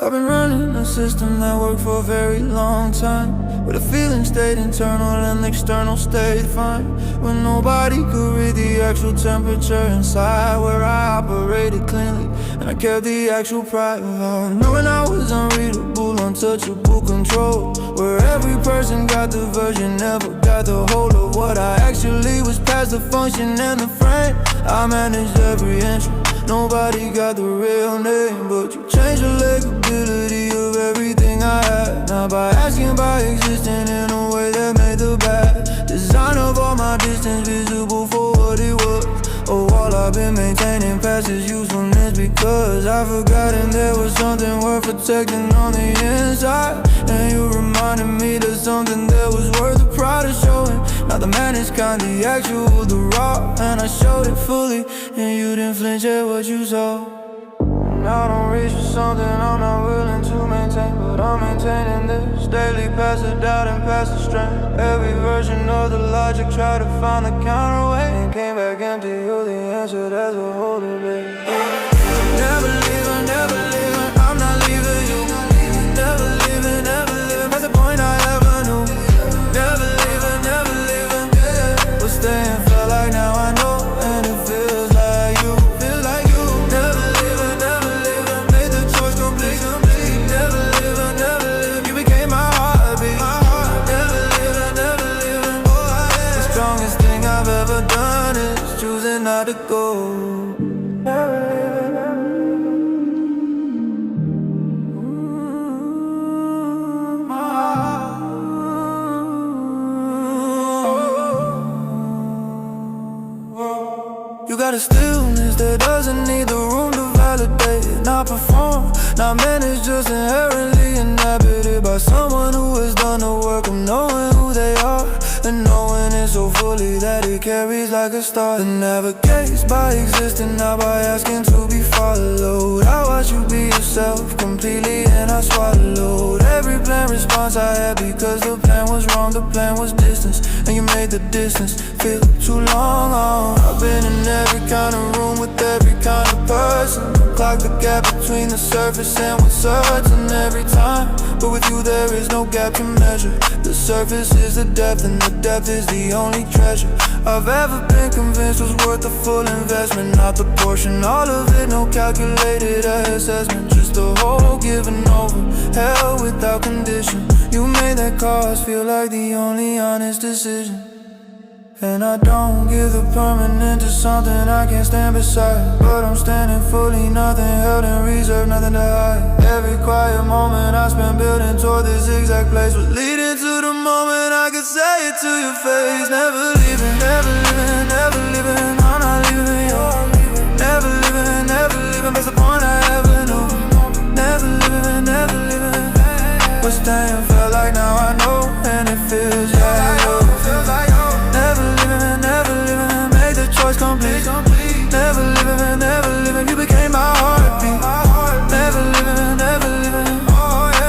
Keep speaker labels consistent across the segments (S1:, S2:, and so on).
S1: I've been running a system that worked for a very long time, where the feeling stayed internal and the external stayed fine, when nobody could read the actual temperature inside, where I operated cleanly and I kept the actual private, knowing I was unreadable, untouchable control, where every person got the version, never got the whole of what I actually was, past the function and the frame. I managed every entry, nobody got the real name, but you changed the likability of everything I had. Now by asking, by existing in a way that made the bad design of all my distance visible for what it was. Oh, all I've been maintaining past its usefulness, because I've forgotten there was something worth protecting on the inside. And you reminded me that something that was worth the pride of showing. Not the man is kind, the actual, the raw, and I showed it fully, and you didn't flinch at what you saw. And I don't reach for something I'm not willing to maintain, but I'm maintaining this daily, past the doubt and past the strength. Every version of the logic, try to find the counterweight, and came back empty, you're the answer, that's a whole debate. Never leaving, never leaving, I'm not leaving you. Never leaving, never leaving, that's the point I ever knew. Never leaving, never leaving, yeah. But staying felt like now I know, and it feels like you, feels like you. Never leaving, never leaving, made the choice complete. Never leaving, never leaving, you became my heartbeat. Never leaving, never leaving, the strongest thing I've ever done is choosing not to go. Never leaving, never leaving. You got a stillness that doesn't need the room to validate it. Not perform, not managed, just inherently inhabited by someone who has done the work of knowing who they are, and knowing it so fully that it carries like a star, that navigates by existing, not by asking to be followed. I watch you be yourself completely, and I swallowed every planned response I had, because the plan was wrong, the plan was distance, and you made the distance feel too long. I've been in every kind of room with every kind of person, clock the gap between the surface and what's certain every time, but with you there is no gap to measure. The surface is the depth, and the depth is the only treasure I've ever been convinced was worth the full investment. Not the portion, all of it, no calculated assessment, just the whole giving over, hell without condition. You made that cause feel like the only honest decision, and I don't give the permanent to something I can't stand beside, but I'm standing fully, nothing held in reserve, nothing to hide. Every quiet moment I spent building toward this exact place was leading to the moment I could say it to your face. Never leaving, never leaving, never leaving, I'm not leaving you. Never leaving, never leaving, that's the point I ever knew. Never leaving, never leaving, but staying felt like now I know, and it feels like you. Never leaving, never leaving, made the choice complete. Never leaving, never leaving, you became my heartbeat. Never leaving, never leaving,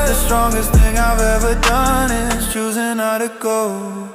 S1: the strongest thing I've ever done is choosing not to go.